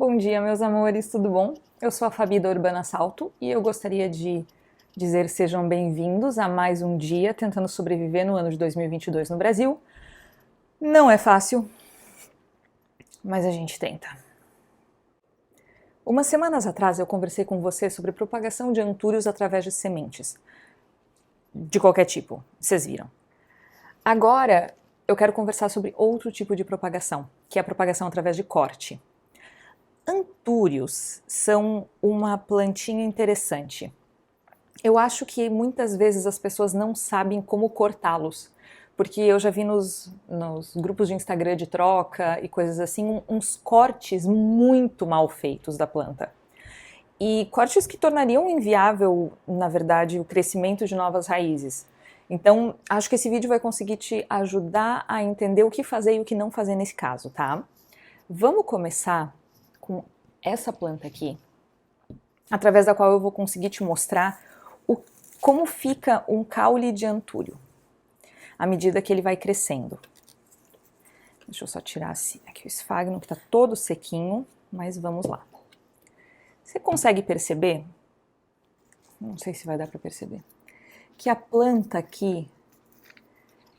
Bom dia, meus amores, tudo bom? Eu sou a Fabi da Urbana Salto e eu gostaria de dizer sejam bem-vindos a mais um dia tentando sobreviver no ano de 2022 no Brasil. Não é fácil, mas a gente tenta. Umas semanas atrás eu conversei com você sobre propagação de antúrios através de sementes. De qualquer tipo, vocês viram. Agora eu quero conversar sobre outro tipo de propagação, que é a propagação através de corte. Antúrios são uma plantinha interessante. Eu acho que muitas vezes as pessoas não sabem como cortá-los, porque eu já vi nos grupos de Instagram de troca e coisas assim, uns cortes muito mal feitos da planta. E cortes que tornariam inviável, na verdade, o crescimento de novas raízes. Então, acho que esse vídeo vai conseguir te ajudar a entender o que fazer e o que não fazer nesse caso, tá? Vamos começar com essa planta aqui, através da qual eu vou conseguir te mostrar como fica um caule de antúrio, à medida que ele vai crescendo. Deixa eu só tirar aqui o esfagno, que está todo sequinho, mas vamos lá. Você consegue perceber, não sei se vai dar para perceber, que a planta aqui,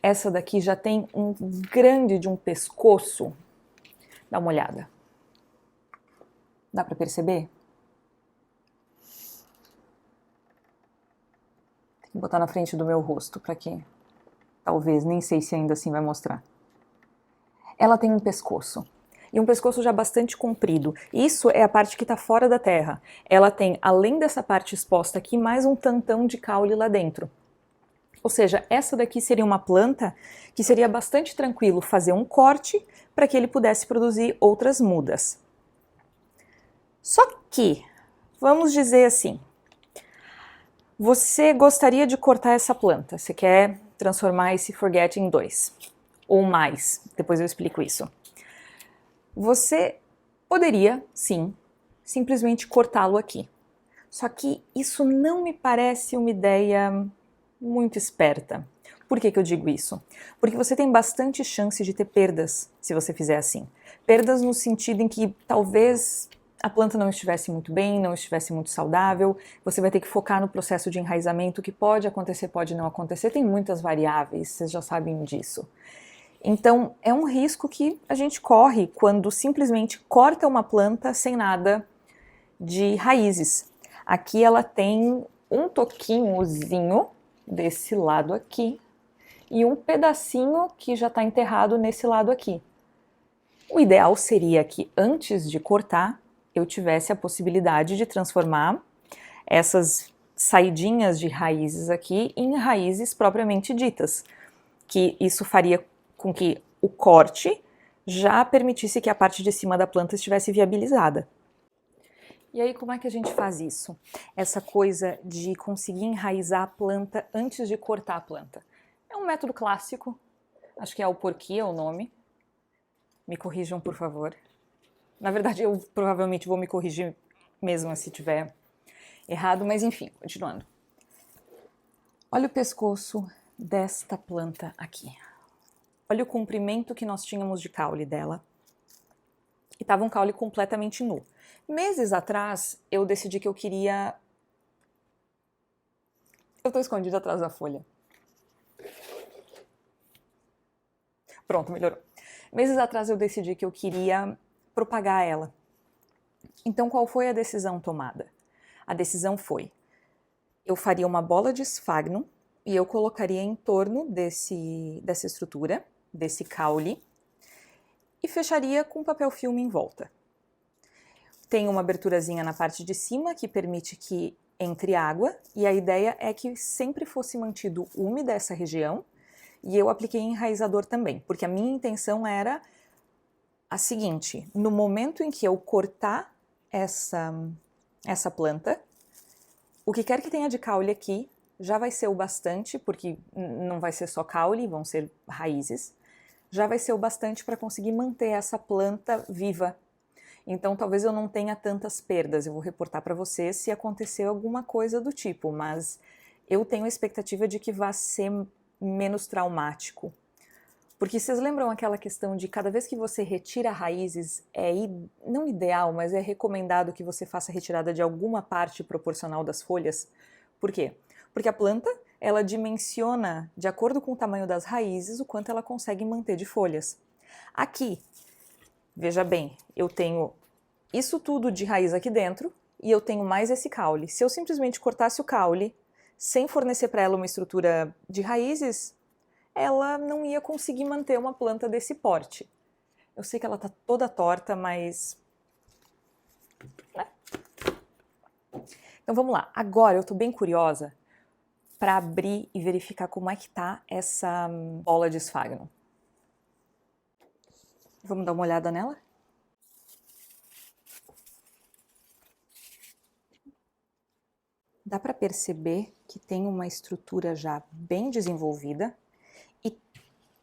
essa daqui já tem um grande de um pescoço? Dá uma olhada. Dá para perceber? Tem que botar na frente do meu rosto para que, talvez, nem sei se ainda assim vai mostrar. Ela tem um pescoço. E um pescoço já bastante comprido. Isso é a parte que está fora da terra. Ela tem, além dessa parte exposta aqui, mais um tantão de caule lá dentro. Ou seja, essa daqui seria uma planta que seria bastante tranquilo fazer um corte para que ele pudesse produzir outras mudas. Só que, vamos dizer assim, você gostaria de cortar essa planta, você quer transformar esse forget em 2, ou mais, depois eu explico isso. Você poderia, sim, simplesmente cortá-lo aqui. Só que isso não me parece uma ideia muito esperta. Por que eu digo isso? Porque você tem bastante chance de ter perdas se você fizer assim. Perdas no sentido em que talvez a planta não estivesse muito bem, não estivesse muito saudável, você vai ter que focar no processo de enraizamento, que pode acontecer, pode não acontecer, tem muitas variáveis, vocês já sabem disso. Então, é um risco que a gente corre quando simplesmente corta uma planta sem nada de raízes. Aqui ela tem um toquinhozinho desse lado aqui e um pedacinho que já está enterrado nesse lado aqui. O ideal seria que antes de cortar, eu tivesse a possibilidade de transformar essas saidinhas de raízes aqui em raízes propriamente ditas, que isso faria com que o corte já permitisse que a parte de cima da planta estivesse viabilizada. E aí, como é que a gente faz isso? Essa coisa de conseguir enraizar a planta antes de cortar a planta. É um método clássico, acho que é o porquê é o nome. Me corrijam, por favor. Na verdade, eu provavelmente vou me corrigir mesmo se tiver errado, mas enfim, continuando. Olha o pescoço desta planta aqui. Olha o comprimento que nós tínhamos de caule dela. E estava um caule completamente nu. Meses atrás, eu decidi que eu queria... Eu estou escondida atrás da folha. Pronto, melhorou. Meses atrás eu decidi que eu queria propagar ela. Então, qual foi a decisão tomada? A decisão foi, eu faria uma bola de esfagno e eu colocaria em torno dessa estrutura, desse caule, e fecharia com papel filme em volta. Tem uma aberturazinha na parte de cima que permite que entre água, e a ideia é que sempre fosse mantido úmida essa região, e eu apliquei enraizador também, porque a minha intenção era a seguinte: no momento em que eu cortar essa planta, o que quer que tenha de caule aqui já vai ser o bastante, porque não vai ser só caule, vão ser raízes, já vai ser o bastante para conseguir manter essa planta viva. Então talvez eu não tenha tantas perdas, eu vou reportar para você se acontecer alguma coisa do tipo, mas eu tenho a expectativa de que vai ser menos traumático. Porque vocês lembram aquela questão de cada vez que você retira raízes, não ideal, mas é recomendado que você faça a retirada de alguma parte proporcional das folhas? Por quê? Porque a planta, ela dimensiona, de acordo com o tamanho das raízes, o quanto ela consegue manter de folhas. Aqui, veja bem, eu tenho isso tudo de raiz aqui dentro e eu tenho mais esse caule. Se eu simplesmente cortasse o caule, sem fornecer para ela uma estrutura de raízes, ela não ia conseguir manter uma planta desse porte. Eu sei que ela tá toda torta, mas... né? Então vamos lá. Agora eu tô bem curiosa para abrir e verificar como é que tá essa bola de esfagno. Vamos dar uma olhada nela? Dá para perceber que tem uma estrutura já bem desenvolvida e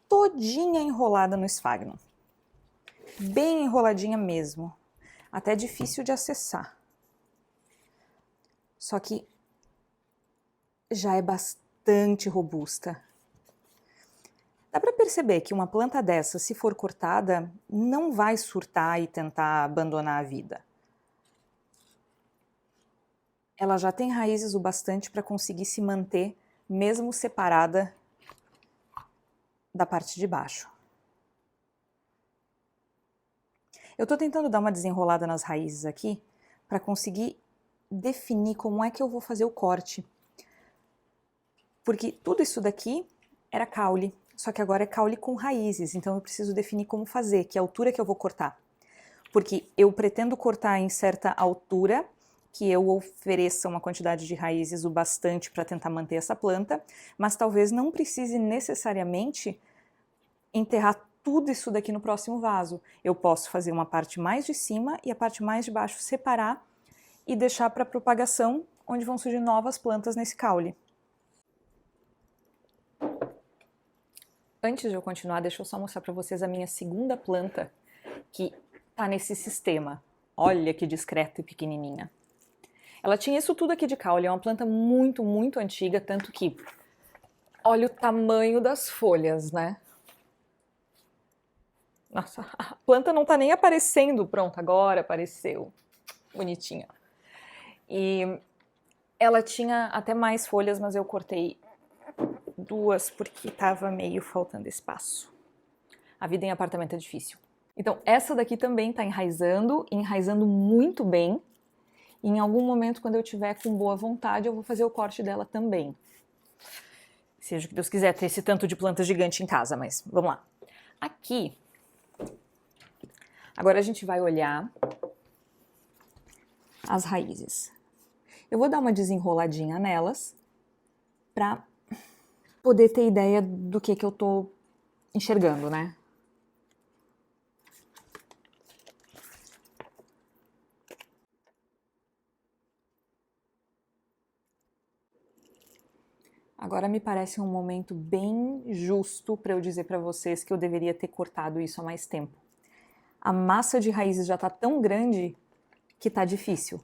todinha enrolada no esfagno. Bem enroladinha mesmo. Até difícil de acessar. Só que já é bastante robusta. Dá para perceber que uma planta dessa, se for cortada, não vai surtar e tentar abandonar a vida. Ela já tem raízes o bastante para conseguir se manter, mesmo separada da parte de baixo. Eu estou tentando dar uma desenrolada nas raízes aqui para conseguir definir como é que eu vou fazer o corte. Porque tudo isso daqui era caule, só que agora é caule com raízes, então eu preciso definir como fazer, que altura que eu vou cortar. Porque eu pretendo cortar em certa altura, que eu ofereça uma quantidade de raízes o bastante para tentar manter essa planta, mas talvez não precise necessariamente enterrar tudo isso daqui no próximo vaso. Eu posso fazer uma parte mais de cima e a parte mais de baixo separar e deixar para propagação, onde vão surgir novas plantas nesse caule. Antes de eu continuar, deixa eu só mostrar para vocês a minha segunda planta, que tá nesse sistema. Olha que discreta e pequenininha. Ela tinha isso tudo aqui de caule, é uma planta muito, muito antiga, tanto que... olha o tamanho das folhas, né? Nossa, a planta não tá nem aparecendo. Pronto, agora apareceu. Bonitinha. E ela tinha até mais folhas, mas eu cortei 2 porque tava meio faltando espaço. A vida em apartamento é difícil. Então, essa daqui também tá enraizando muito bem. E em algum momento, quando eu tiver com boa vontade, eu vou fazer o corte dela também. Seja o que Deus quiser ter esse tanto de planta gigante em casa, mas vamos lá. Aqui, agora a gente vai olhar as raízes. Eu vou dar uma desenroladinha nelas para poder ter ideia do que eu tô enxergando, né? Agora me parece um momento bem justo para eu dizer para vocês que eu deveria ter cortado isso há mais tempo. A massa de raízes já está tão grande que está difícil.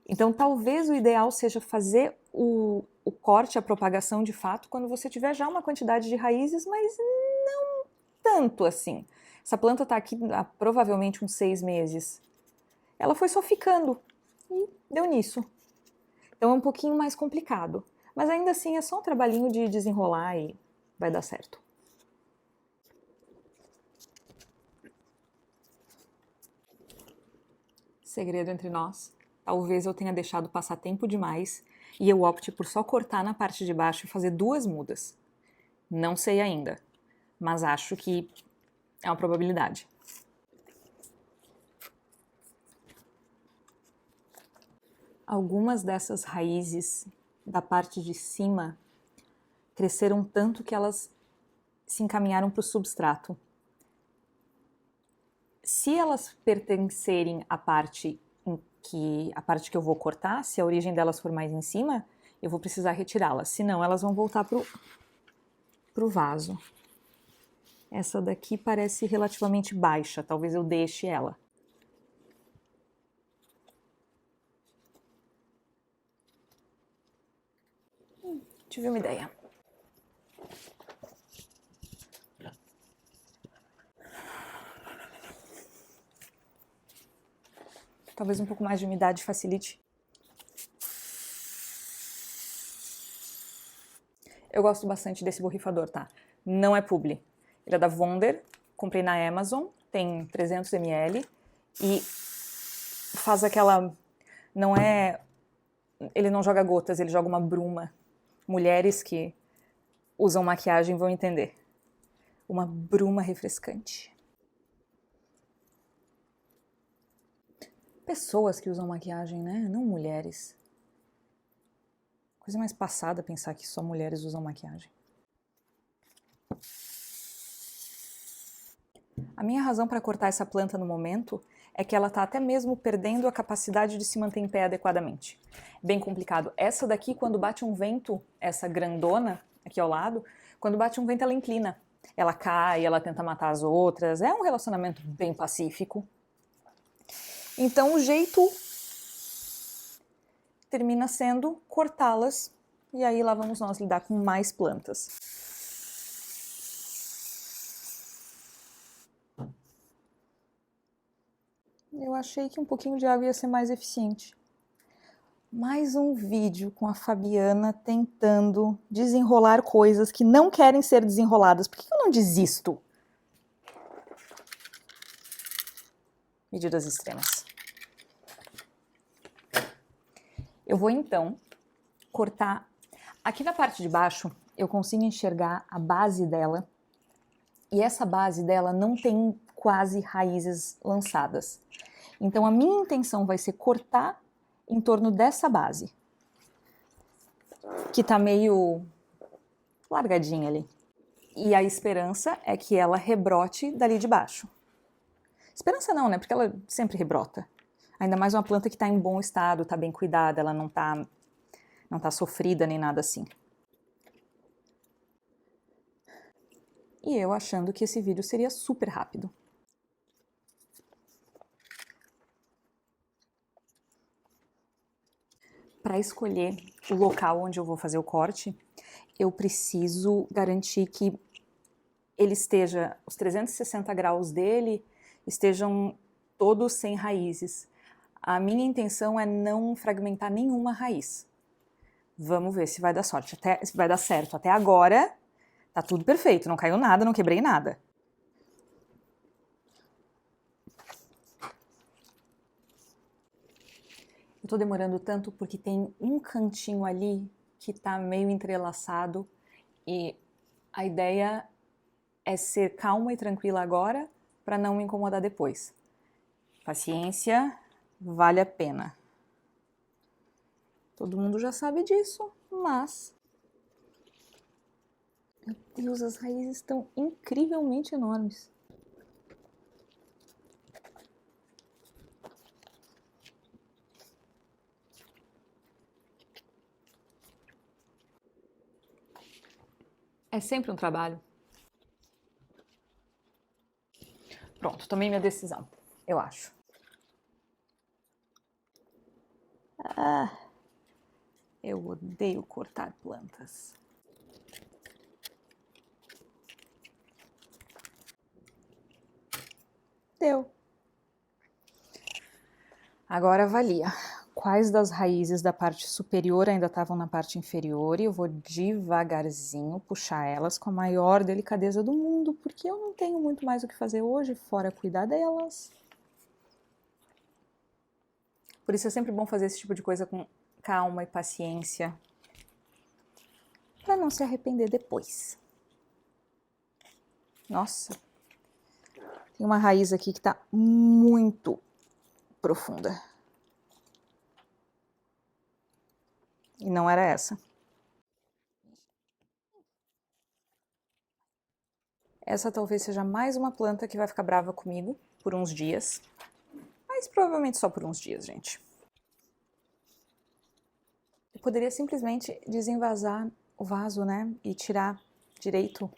Então talvez o ideal seja fazer o corte, a propagação de fato, quando você tiver já uma quantidade de raízes, mas não tanto assim. Essa planta está aqui há provavelmente uns 6 meses. Ela foi só ficando e deu nisso. Então é um pouquinho mais complicado. Mas ainda assim é só um trabalhinho de desenrolar e vai dar certo. Segredo entre nós. Talvez eu tenha deixado passar tempo demais e eu opte por só cortar na parte de baixo e fazer 2 mudas. Não sei ainda, mas acho que é uma probabilidade. Algumas dessas raízes da parte de cima cresceram tanto que elas se encaminharam para o substrato. Se elas pertencerem à parte que eu vou cortar, se a origem delas for mais em cima, eu vou precisar retirá-las, senão elas vão voltar pro vaso. Essa daqui parece relativamente baixa, talvez eu deixe ela. Tive uma ideia. Talvez um pouco mais de umidade facilite. Eu gosto bastante desse borrifador, tá? Não é publi. Ele é da Wonder, comprei na Amazon, tem 300 ml e faz aquela... Não é... Ele não joga gotas, ele joga uma bruma. Mulheres que usam maquiagem vão entender. Uma bruma refrescante. Pessoas que usam maquiagem, né? Não mulheres. Coisa mais passada pensar que só mulheres usam maquiagem. A minha razão para cortar essa planta no momento é que ela está até mesmo perdendo a capacidade de se manter em pé adequadamente. Bem complicado. Essa daqui, quando bate um vento, essa grandona aqui ao lado, quando bate um vento ela inclina. Ela cai, ela tenta matar as outras. É um relacionamento bem pacífico. Então o jeito termina sendo cortá-las, e aí lá vamos nós lidar com mais plantas. Eu achei que um pouquinho de água ia ser mais eficiente. Mais um vídeo com a Fabiana tentando desenrolar coisas que não querem ser desenroladas. Por que eu não desisto? Medidas extremas. Eu vou então cortar. Aqui na parte de baixo eu consigo enxergar a base dela. E essa base dela não tem quase raízes lançadas. Então a minha intenção vai ser cortar em torno dessa base, que tá meio largadinha ali. E a esperança é que ela rebrote dali de baixo. Esperança não, né? Porque ela sempre rebrota. Ainda mais uma planta que está em bom estado, está bem cuidada, ela não tá sofrida nem nada assim. E eu achando que esse vídeo seria super rápido. Para escolher o local onde eu vou fazer o corte, eu preciso garantir que ele esteja, os 360 graus dele estejam todos sem raízes. A minha intenção é não fragmentar nenhuma raiz. Vamos ver se vai dar sorte, se vai dar certo. Até agora, tá tudo perfeito, não caiu nada, não quebrei nada. Eu tô demorando tanto porque tem um cantinho ali que tá meio entrelaçado e a ideia é ser calma e tranquila agora para não me incomodar depois. Paciência, vale a pena. Todo mundo já sabe disso, mas... Meu Deus, as raízes estão incrivelmente enormes. É sempre um trabalho. Pronto, tomei minha decisão, eu acho. Eu odeio cortar plantas. Deu. Agora avalia. Quais das raízes da parte superior ainda estavam na parte inferior e eu vou devagarzinho puxar elas com a maior delicadeza do mundo, porque eu não tenho muito mais o que fazer hoje, fora cuidar delas. Por isso é sempre bom fazer esse tipo de coisa com calma e paciência, para não se arrepender depois. Nossa, tem uma raiz aqui que está muito profunda. E não era essa. Essa talvez seja mais uma planta que vai ficar brava comigo por uns dias. Mas provavelmente só por uns dias, gente. Eu poderia simplesmente desenvasar o vaso, né? E tirar direito.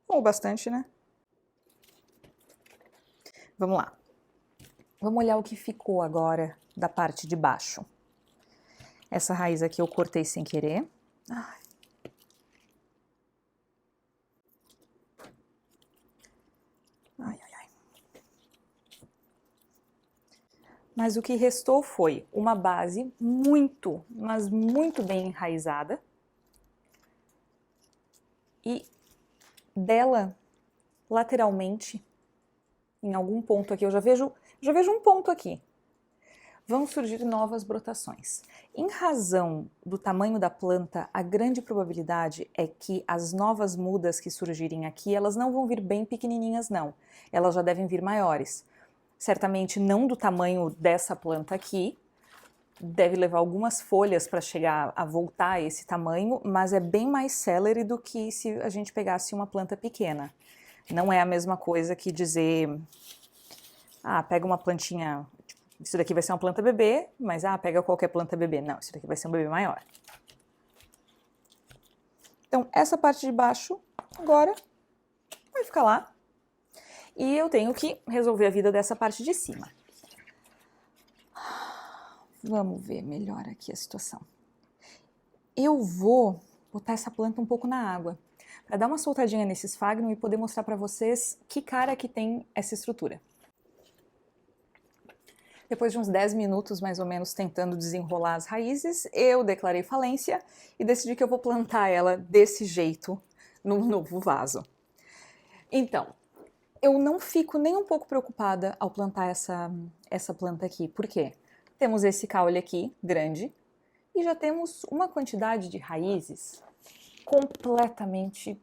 Ou bastante, né? Vamos lá. Vamos olhar o que ficou agora da parte de baixo. Essa raiz aqui eu cortei sem querer. Ai. mas o que restou foi uma base muito, mas muito bem enraizada e dela, lateralmente, em algum ponto aqui, eu já vejo um ponto aqui, vão surgir novas brotações. Em razão do tamanho da planta, a grande probabilidade é que as novas mudas que surgirem aqui, elas não vão vir bem pequenininhas não, elas já devem vir maiores. Certamente não do tamanho dessa planta aqui, deve levar algumas folhas para chegar a voltar a esse tamanho, mas é bem mais célere do que se a gente pegasse uma planta pequena. Não é a mesma coisa que dizer, pega uma plantinha, isso daqui vai ser uma planta bebê, mas pega qualquer planta bebê. Não, isso daqui vai ser um bebê maior. Então, essa parte de baixo, agora, vai ficar lá. E eu tenho que resolver a vida dessa parte de cima. Vamos ver melhor aqui a situação. Eu vou botar essa planta um pouco na água, para dar uma soltadinha nesse esfagno e poder mostrar para vocês que cara que tem essa estrutura. Depois de uns 10 minutos, mais ou menos, tentando desenrolar as raízes, eu declarei falência e decidi que eu vou plantar ela desse jeito num novo vaso. Então, eu não fico nem um pouco preocupada ao plantar essa planta aqui. Por quê? Temos esse caule aqui, grande, e já temos uma quantidade de raízes completamente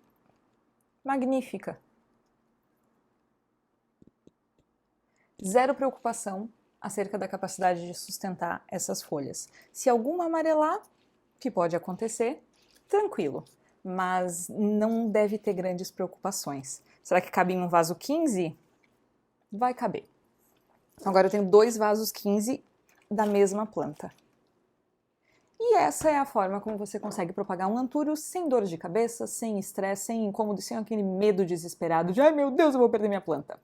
magnífica. Zero preocupação acerca da capacidade de sustentar essas folhas. Se alguma amarelar, que pode acontecer, tranquilo, mas não deve ter grandes preocupações. Será que cabe em um vaso 15? Vai caber. Agora eu tenho 2 vasos 15 da mesma planta. E essa é a forma como você consegue propagar um antúrio sem dor de cabeça, sem estresse, sem incômodo, sem aquele medo desesperado de ai meu Deus, eu vou perder minha planta.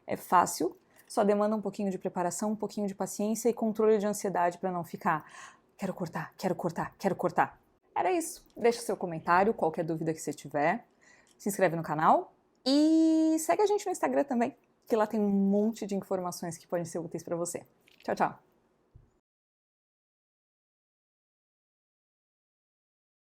É fácil, só demanda um pouquinho de preparação, um pouquinho de paciência e controle de ansiedade para não ficar quero cortar, quero cortar, quero cortar. Era isso. Deixa seu comentário, qualquer dúvida que você tiver. Se inscreve no canal e segue a gente no Instagram também, que lá tem um monte de informações que podem ser úteis para você. Tchau, tchau!